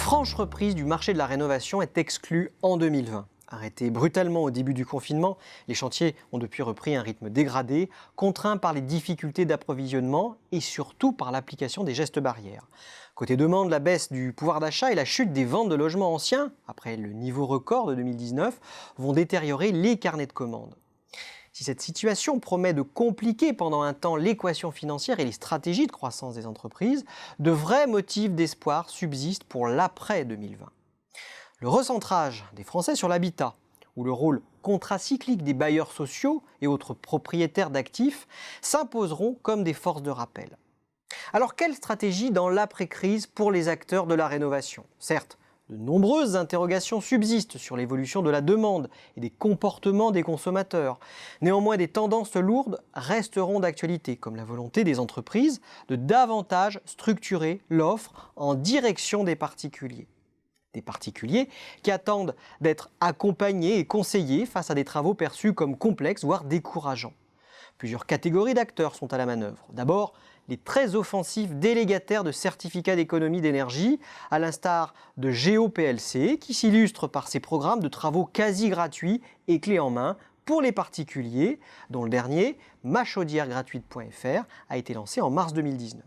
franche reprise du marché de la rénovation est exclue en 2020. Arrêtés brutalement au début du confinement, les chantiers ont depuis repris un rythme dégradé, contraints par les difficultés d'approvisionnement et surtout par l'application des gestes barrières. Côté demande, la baisse du pouvoir d'achat et la chute des ventes de logements anciens, après le niveau record de 2019, vont détériorer les carnets de commandes. Si cette situation promet de compliquer pendant un temps l'équation financière et les stratégies de croissance des entreprises, de vrais motifs d'espoir subsistent pour l'après-2020. Le recentrage des Français sur l'habitat, ou le rôle contracyclique des bailleurs sociaux et autres propriétaires d'actifs, s'imposeront comme des forces de rappel. Alors, quelle stratégie dans l'après-crise pour les acteurs de la rénovation ? Certes, de nombreuses interrogations subsistent sur l'évolution de la demande et des comportements des consommateurs. Néanmoins, des tendances lourdes resteront d'actualité, comme la volonté des entreprises de davantage structurer l'offre en direction des particuliers. Des particuliers qui attendent d'être accompagnés et conseillés face à des travaux perçus comme complexes, voire décourageants. Plusieurs catégories d'acteurs sont à la manœuvre. D'abord, les très offensifs délégataires de certificats d'économie d'énergie, à l'instar de GeoPLC, qui s'illustrent par ses programmes de travaux quasi gratuits et clés en main pour les particuliers, dont le dernier, machaudièregratuite.fr, a été lancé en mars 2019.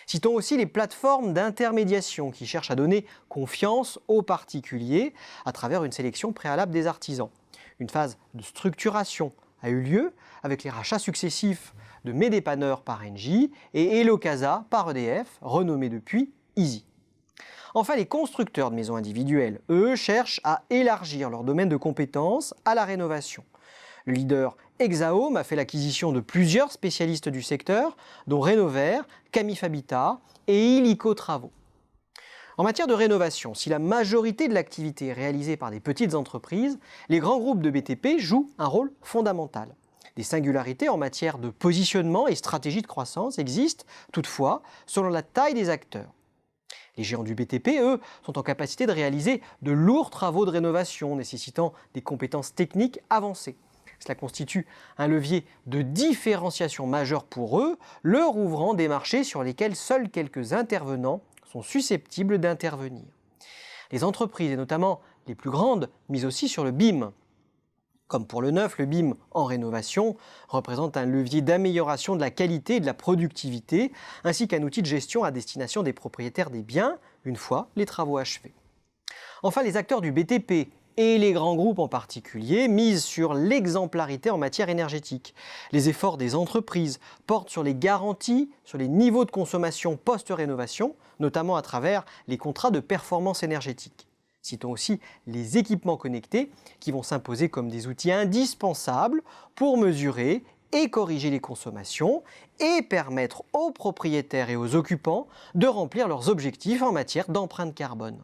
Citons aussi les plateformes d'intermédiation qui cherchent à donner confiance aux particuliers à travers une sélection préalable des artisans. Une phase de structuration a eu lieu avec les rachats successifs de Mes Dépanneurs par Engie et Elocasa par EDF, renommé depuis Easy. Enfin, les constructeurs de maisons individuelles, eux, cherchent à élargir leur domaine de compétences à la rénovation. Le leader Exahome a fait l'acquisition de plusieurs spécialistes du secteur, dont Rénover, Camif Habitat et Illico Travaux. En matière de rénovation, si la majorité de l'activité est réalisée par des petites entreprises, les grands groupes de BTP jouent un rôle fondamental. Des singularités en matière de positionnement et stratégie de croissance existent, toutefois, selon la taille des acteurs. Les géants du BTP, eux, sont en capacité de réaliser de lourds travaux de rénovation nécessitant des compétences techniques avancées. Cela constitue un levier de différenciation majeur pour eux, leur ouvrant des marchés sur lesquels seuls quelques intervenants sont susceptibles d'intervenir. Les entreprises, et notamment les plus grandes, misent aussi sur le BIM. Comme pour le neuf, le BIM en rénovation représente un levier d'amélioration de la qualité et de la productivité, ainsi qu'un outil de gestion à destination des propriétaires des biens, une fois les travaux achevés. Enfin, les acteurs du BTP et les grands groupes en particulier misent sur l'exemplarité en matière énergétique. Les efforts des entreprises portent sur les garanties, sur les niveaux de consommation post-rénovation, notamment à travers les contrats de performance énergétique. Citons aussi les équipements connectés qui vont s'imposer comme des outils indispensables pour mesurer et corriger les consommations et permettre aux propriétaires et aux occupants de remplir leurs objectifs en matière d'empreinte carbone.